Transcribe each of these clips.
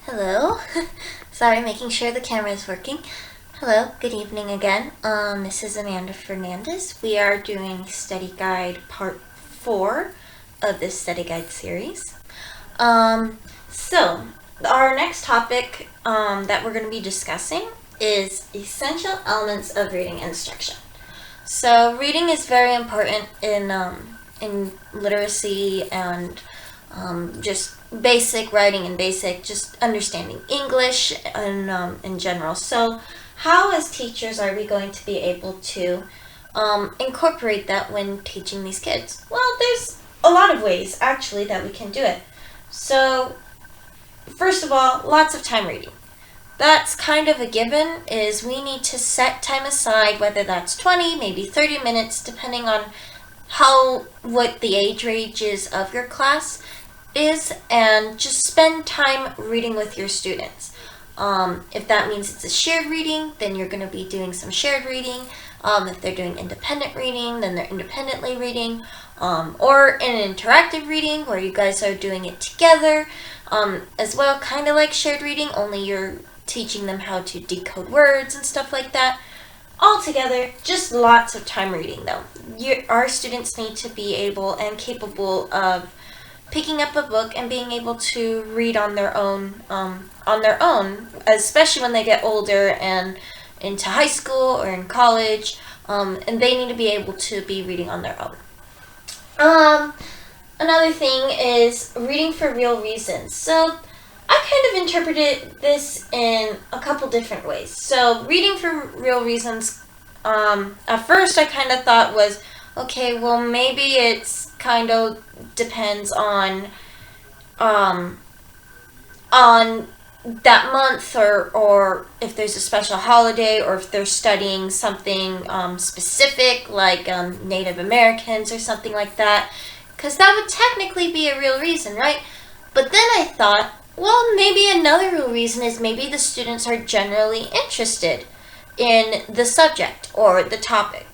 Hello. Sorry, making sure the camera is working. Hello, good evening again. This is Amanda Fernandez. We are doing Study Guide Part 4 of this Study Guide series. So, our next topic that we're going to be discussing is essential elements of reading instruction. So, reading is very important in literacy and just basic writing and basic just understanding English and in general. So how as teachers are we going to be able to incorporate that when teaching these kids? Well, there's a lot of ways actually that we can do it. So first of all, lots of time reading. That's kind of a given, is we need to set time aside, whether that's 20, maybe 30 minutes, depending on what the age range is of your class is, and just spend time reading with your students. If that means it's a shared reading, then you're going to be doing some shared reading. If they're doing independent reading, then they're independently reading. Or an interactive reading where you guys are doing it together as well, kind of like shared reading, only you're teaching them how to decode words and stuff like that. Altogether, just lots of time reading though. Our students need to be able and capable of picking up a book and being able to read on their own, especially when they get older and into high school or in college, and they need to be able to be reading on their own. Another thing is reading for real reasons. So I kind of interpreted this in a couple different ways. So reading for real reasons, at first I kind of thought was, okay, well maybe it's kind of depends on that month, or if there's a special holiday, or if they're studying something specific like Native Americans or something like that, because that would technically be a real reason, right? But then I thought, well, maybe another real reason is maybe the students are generally interested in the subject or the topic.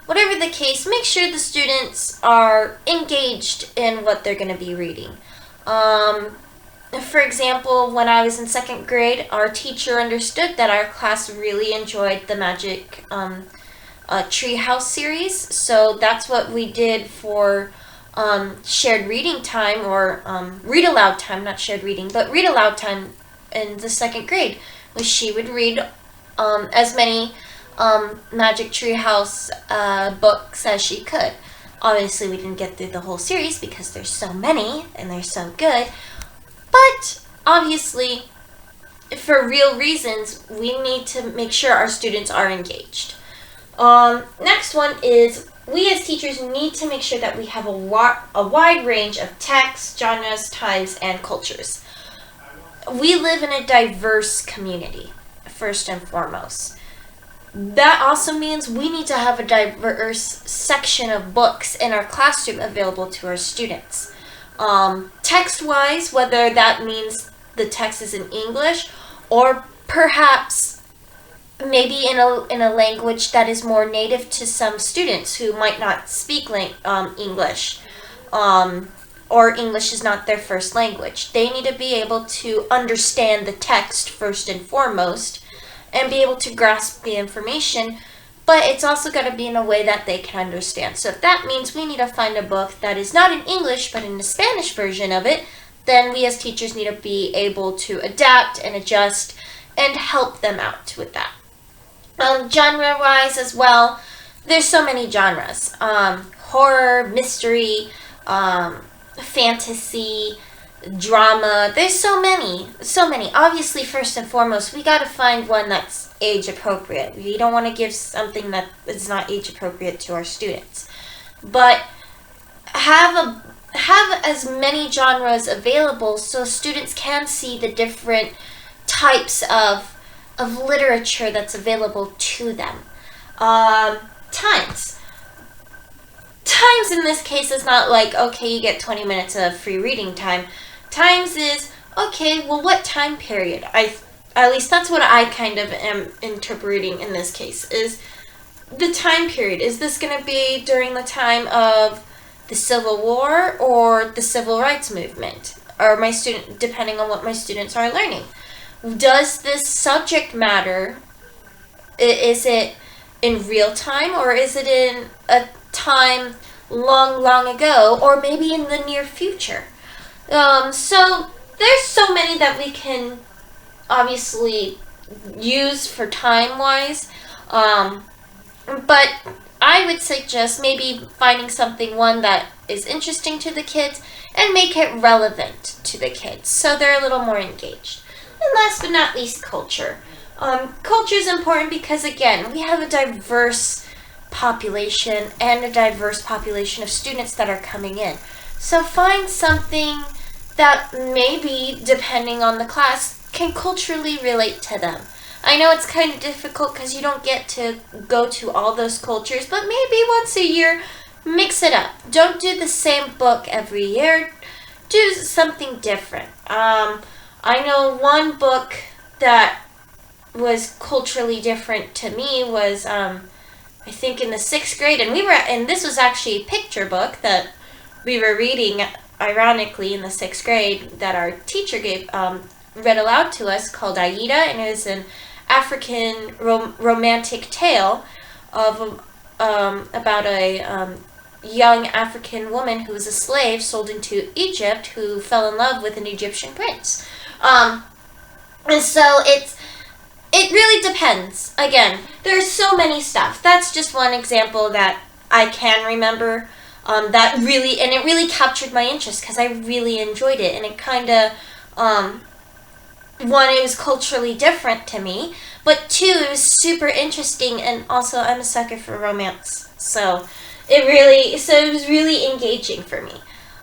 Whatever the case, make sure the students are engaged in what they're going to be reading. For example, when I was in second grade, our teacher understood that our class really enjoyed the Magic Treehouse series, so that's what we did for shared reading time, or read aloud time, not shared reading, but read aloud time in the second grade, was she would read as many Magic Treehouse books as she could. Obviously, we didn't get through the whole series because there's so many and they're so good, but obviously, for real reasons, we need to make sure our students are engaged. Next one is, we as teachers need to make sure that we have a wide range of texts, genres, times, and cultures. We live in a diverse community, first and foremost. That also means we need to have a diverse section of books in our classroom available to our students. Text-wise, whether that means the text is in English, or perhaps maybe in a language that is more native to some students who might not speak English, or English is not their first language. They need to be able to understand the text first and foremost, and be able to grasp the information, but it's also got to be in a way that they can understand. So if that means we need to find a book that is not in English, but in the Spanish version of it, then we as teachers need to be able to adapt and adjust and help them out with that. Genre-wise as well, there's so many genres. Horror, mystery, fantasy, drama, there's so many. Obviously, first and foremost, we gotta find one that's age appropriate. We don't want to give something that is not age appropriate to our students, but have as many genres available so students can see the different types of literature that's available to them. Times in this case is not like, okay, you get 20 minutes of free reading time. Times is, okay, well, what time period? At least that's what I kind of am interpreting in this case, is the time period. Is this going to be during the time of the Civil War or the Civil Rights Movement? Or my student, depending on what my students are learning. Does this subject matter? Is it in real time, or is it in a time long, long ago, or maybe in the near future? So there's so many that we can obviously use for time-wise, but I would suggest maybe finding one that is interesting to the kids and make it relevant to the kids so they're a little more engaged. And last but not least, culture. Culture is important because, again, we have a diverse population and a diverse population of students that are coming in. So find something that maybe, depending on the class, can culturally relate to them. I know it's kind of difficult because you don't get to go to all those cultures, but maybe once a year, mix it up. Don't do the same book every year. Do something different. I know one book that was culturally different to me was, I think in the 6th grade, and this was actually a picture book that we were reading, ironically, in the 6th grade, that our teacher read aloud to us, called Aida, and it was an African romantic tale of about a young African woman who was a slave sold into Egypt who fell in love with an Egyptian prince. And so it really depends. Again, there's so many stuff. That's just one example that I can remember that really captured my interest because I really enjoyed it, and it kind of one, it was culturally different to me, but two, it was super interesting, and also I'm a sucker for romance, so it was really engaging for me.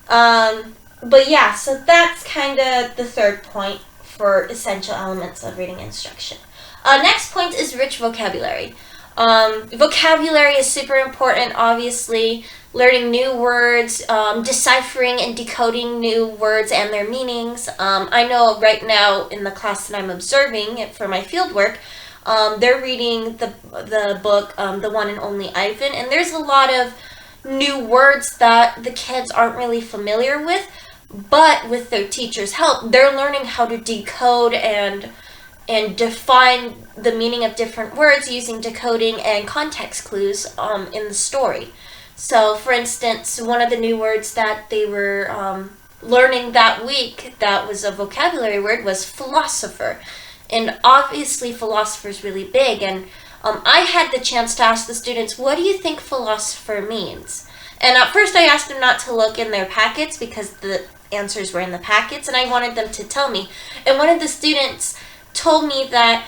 But yeah, so that's kind of the third point for essential elements of reading instruction. Next point is rich vocabulary. Vocabulary is super important, obviously. Learning new words, deciphering and decoding new words and their meanings. I know right now in the class that I'm observing for my field work, they're reading the book, The One and Only Ivan, and there's a lot of new words that the kids aren't really familiar with, but with their teacher's help, they're learning how to decode and define the meaning of different words using decoding and context clues in the story. So, for instance, one of the new words that they were learning that week that was a vocabulary word was philosopher. And obviously philosopher is really big, and I had the chance to ask the students, what do you think philosopher means? And at first I asked them not to look in their packets because the answers were in the packets, and I wanted them to tell me. And one of the students told me that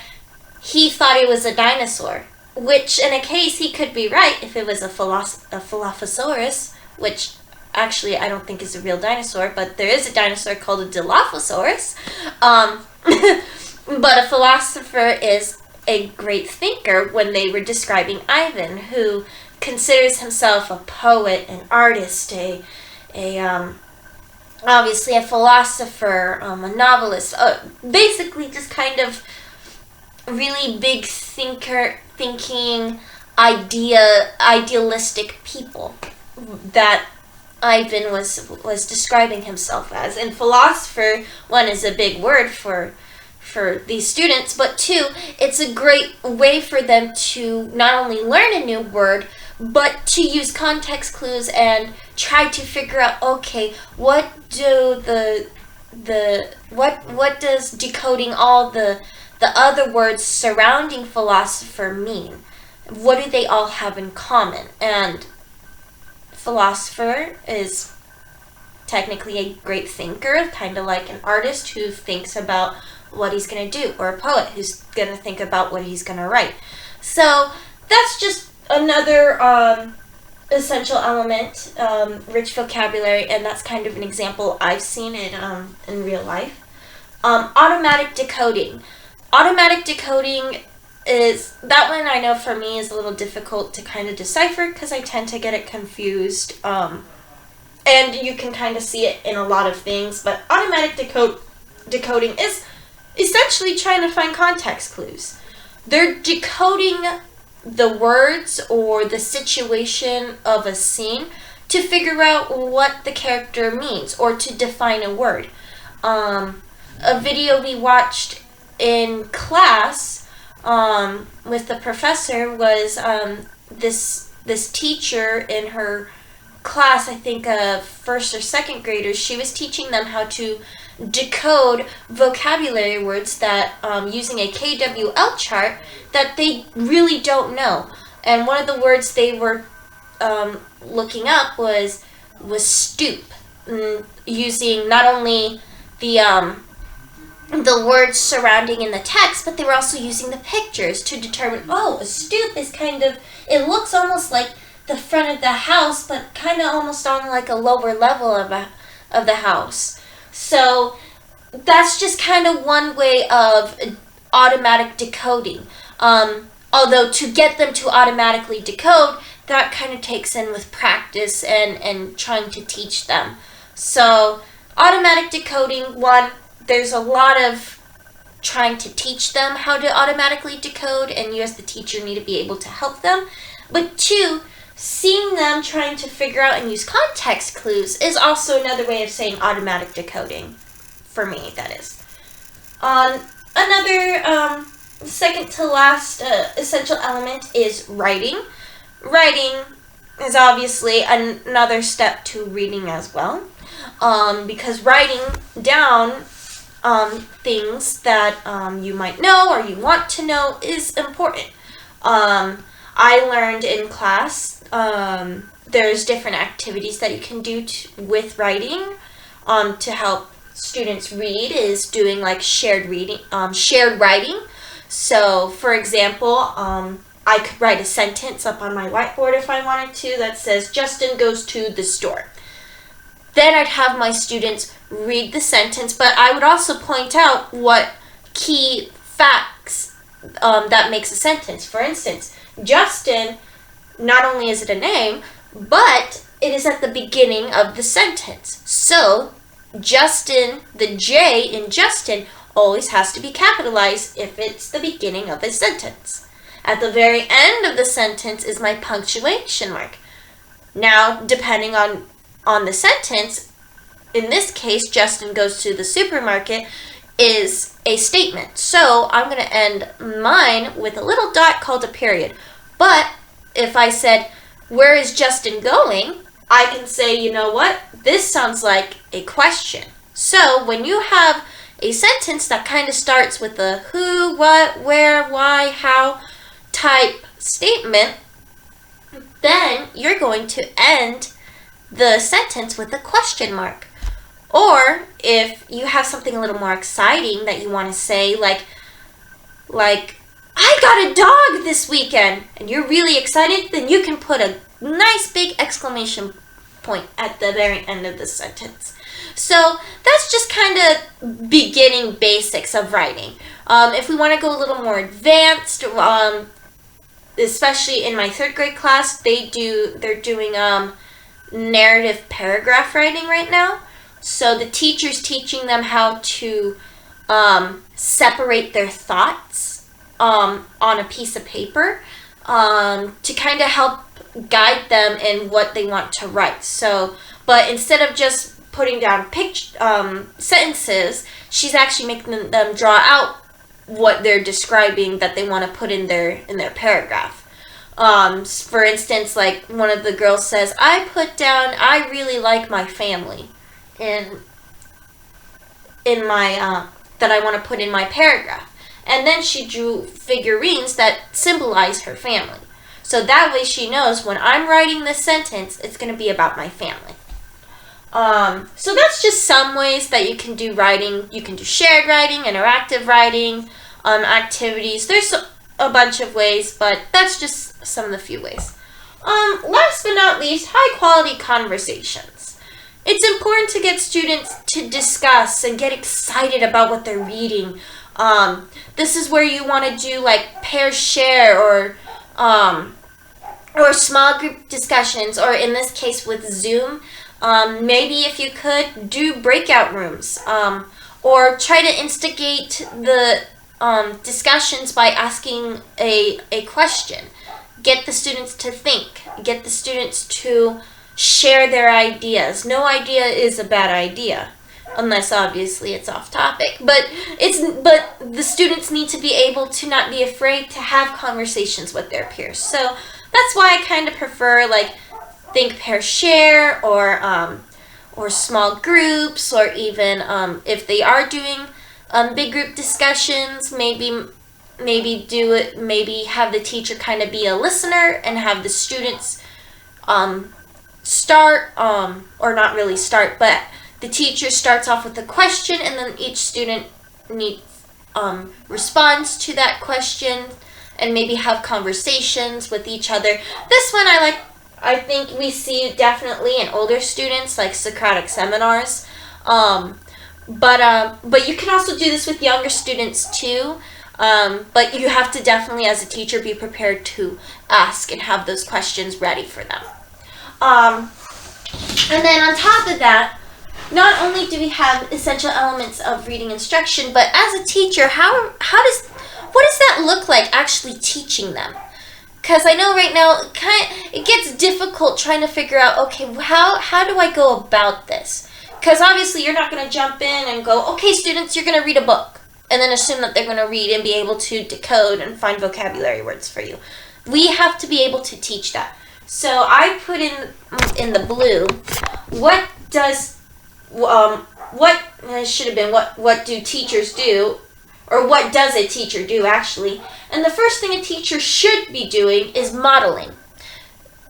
he thought it was a dinosaur, which in a case he could be right if it was a Dilophosaurus, which actually I don't think is a real dinosaur, but there is a dinosaur called a Dilophosaurus. But a philosopher is a great thinker when they were describing Ivan, who considers himself a poet, an artist, obviously a philosopher, a novelist, basically just kind of really big thinking, idealistic people that Ivan was describing himself as. And philosopher, one, is a big word for these students, but two, it's a great way for them to not only learn a new word, but to use context clues and try to figure out, okay, what does decoding all the other words surrounding philosopher mean? What do they all have in common? And philosopher is technically a great thinker, kind of like an artist who thinks about what he's going to do, or a poet who's going to think about what he's going to write. So that's just another essential element, rich vocabulary, and that's kind of an example I've seen in real life. Automatic decoding. Automatic decoding is, that one I know for me is a little difficult to kind of decipher because I tend to get it confused. And you can kind of see it in a lot of things, but automatic decoding is essentially trying to find context clues. They're decoding the words or the situation of a scene to figure out what the character means or to define a word. A video we watched in class with the professor was this teacher in her class, I think first or second graders. She was teaching them how to decode vocabulary words that using a KWL chart that they really don't know. And one of the words they were looking up was stoop, using not only the words surrounding in the text, but they were also using the pictures to determine, a stoop is it looks almost like the front of the house, but kind of almost on like a lower level of the house. So that's just kind of one way of automatic decoding. Although to get them to automatically decode, that kind of takes in with practice and trying to teach them. So automatic decoding, one, there's a lot of trying to teach them how to automatically decode, and you as the teacher need to be able to help them. But two, seeing them trying to figure out and use context clues is also another way of saying automatic decoding. For me, that is. Another second to last essential element is writing. Writing is obviously another step to reading as well, because writing down things that you might know or you want to know is important. I learned in class there's different activities that you can do with writing to help students read, is doing like shared writing. So, for example, I could write a sentence up on my whiteboard if I wanted to that says, Justin goes to the store. Then I'd have my students read the sentence, but I would also point out what key facts that makes a sentence. For instance, Justin, not only is it a name, but it is at the beginning of the sentence. So, Justin, the J in Justin, always has to be capitalized if it's the beginning of a sentence. At the very end of the sentence is my punctuation mark. Now, depending on the sentence, in this case, Justin goes to the supermarket, is a statement. So I'm going to end mine with a little dot called a period. But if I said, where is Justin going? I can say, you know what? This sounds like a question. So when you have a sentence that kind of starts with a who, what, where, why, how type statement, then you're going to end the sentence with a question mark. Or if you have something a little more exciting that you want to say, like I got a dog this weekend, and you're really excited, then you can put a nice big exclamation point at the very end of the sentence. So that's just kind of beginning basics of writing. If we want to go a little more advanced, especially in my third grade class, they're doing narrative paragraph writing right now. So the teacher's teaching them how to separate their thoughts on a piece of paper to kind of help guide them in what they want to write. So, but instead of just putting down sentences, she's actually making them draw out what they're describing that they want to put in their paragraph. For instance, like one of the girls says, I put down, I really like my family in my that I want to put in my paragraph. And then she drew figurines that symbolize her family. So that way she knows when I'm writing this sentence, it's going to be about my family. So that's just some ways that you can do writing. You can do shared writing, interactive writing, activities. There's a bunch of ways, but that's just some of the few ways. Last but not least, high quality conversations. It's important to get students to discuss and get excited about what they're reading. This is where you want to do like pair share or small group discussions, or in this case with Zoom, maybe if you could do breakout rooms, or try to instigate the discussions by asking a question. Get the students to think. Get the students to share their ideas. No idea is a bad idea, unless obviously it's off topic. But the students need to be able to not be afraid to have conversations with their peers. So that's why I kind of prefer like think, pair, share, or small groups, or even if they are doing big group discussions, maybe do it. Maybe have the teacher kind of be a listener and have the students start, or not really start, but the teacher starts off with a question, and then each student responds to that question, and maybe have conversations with each other. This one I think we see definitely in older students, like Socratic seminars. But you can also do this with younger students too. But you have to definitely, as a teacher, be prepared to ask and have those questions ready for them. And then on top of that, not only do we have essential elements of reading instruction, but as a teacher, what does that look like actually teaching them? Because I know right now it gets difficult trying to figure out, okay, how do I go about this? Because obviously you're not going to jump in and go, okay, students, you're going to read a book, and then assume that they're going to read and be able to decode and find vocabulary words for you. We have to be able to teach that. So I put in the blue, what do teachers do, or what does a teacher do actually? And the first thing a teacher should be doing is modeling.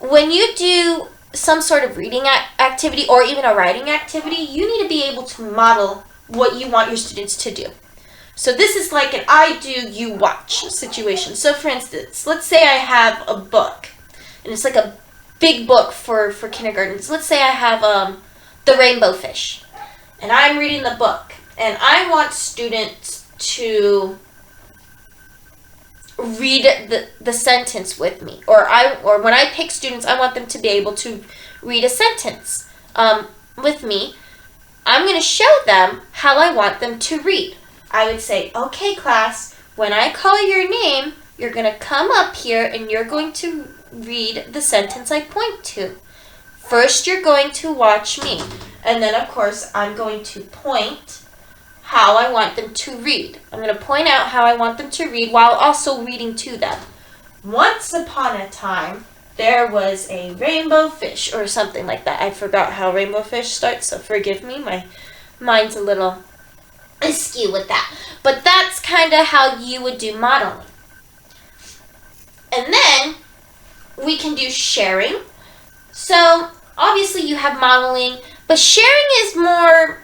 When you do some sort of reading activity or even a writing activity, you need to be able to model what you want your students to do. So this is like an I do, you watch situation. So for instance, let's say I have a book, and it's like a big book for kindergarten. So let's say I have The Rainbow Fish, and I'm reading the book, and I want students to read the sentence with me, or when I pick students, I want them to be able to read a sentence with me. I'm going to show them how I want them to read. I would say, okay, class, when I call your name, you're going to come up here and you're going to read the sentence I point to. First, you're going to watch me, and then, of course, I'm going to point how I want them to read. I'm going to point out how I want them to read while also reading to them. Once upon a time, there was a rainbow fish, or something like that. I forgot how rainbow fish starts, so forgive me. My mind's a little askew with that. But that's kind of how you would do modeling. And then we can do sharing. So obviously you have modeling, but sharing is more,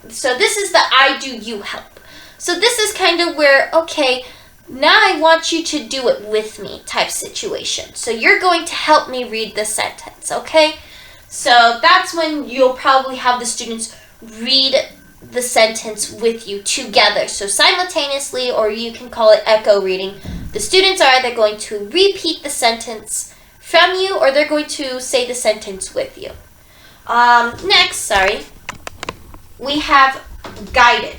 so this is the I do, you help. So this is kind of where, okay, now I want you to do it with me type situation. So you're going to help me read the sentence, okay? So that's when you'll probably have the students read the sentence with you together. So simultaneously, or you can call it echo reading, the students are either going to repeat the sentence from you, or they're going to say the sentence with you. Next, we have guided.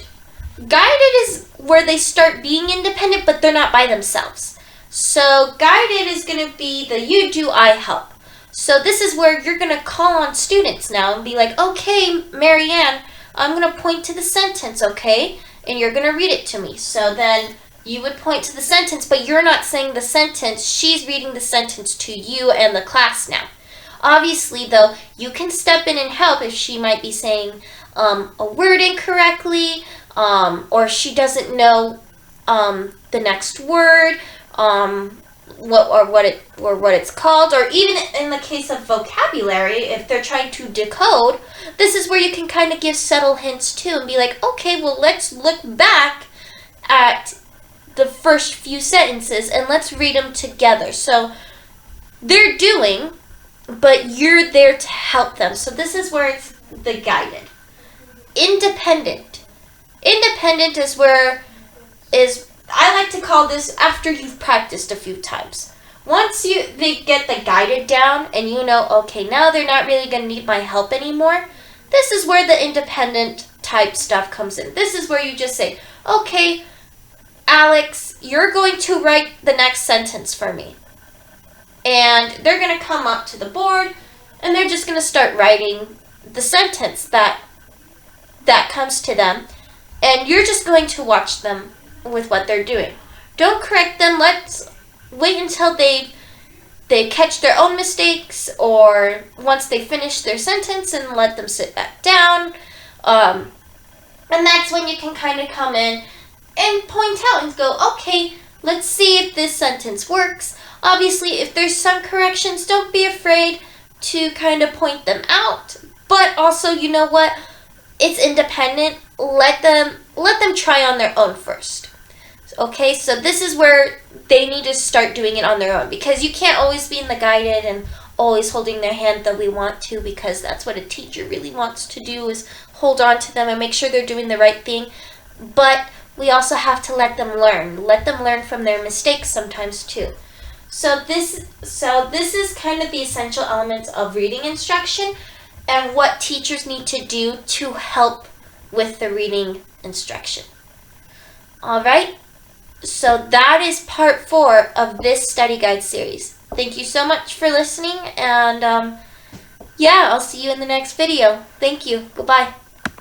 Guided is where they start being independent, but they're not by themselves. So guided is going to be the you do, I help. So this is where you're going to call on students now and be like, okay, Marianne, I'm going to point to the sentence, okay? And you're going to read it to me. So then you would point to the sentence, but you're not saying the sentence. She's reading the sentence to you and the class now. Obviously, though, you can step in and help if she might be saying a word incorrectly, or she doesn't know the next word, what it's called, or even in the case of vocabulary, if they're trying to decode, this is where you can kind of give subtle hints too and be like, okay, well, let's look back at the first few sentences and let's read them together. So they're doing, but you're there to help them. So this is where it's the guided. Independent. Independent is I like to call this after you've practiced a few times. Once they get the guided down and you know, okay, now they're not really going to need my help anymore, this is where the independent type stuff comes in. This is where you just say, okay, Alex, you're going to write the next sentence for me. And they're going to come up to the board and they're just going to start writing the sentence that comes to them, and you're just going to watch them with what they're doing. Don't correct them. Let's wait until they catch their own mistakes, or once they finish their sentence, and let them sit back down. And that's when you can kind of come in and point out and go, okay, let's see if this sentence works. Obviously, if there's some corrections, don't be afraid to kind of point them out. But also, you know what? It's independent. Let them try on their own first. Okay, so this is where they need to start doing it on their own, because you can't always be in the guided and always holding their hand that we want to, because that's what a teacher really wants to do, is hold on to them and make sure they're doing the right thing. But we also have to let them learn from their mistakes sometimes too. So this is kind of the essential elements of reading instruction and what teachers need to do to help with the reading instruction. All right, so that is part 4 of this study guide series. Thank you so much for listening, and yeah, I'll see you in the next video. Thank you. Goodbye.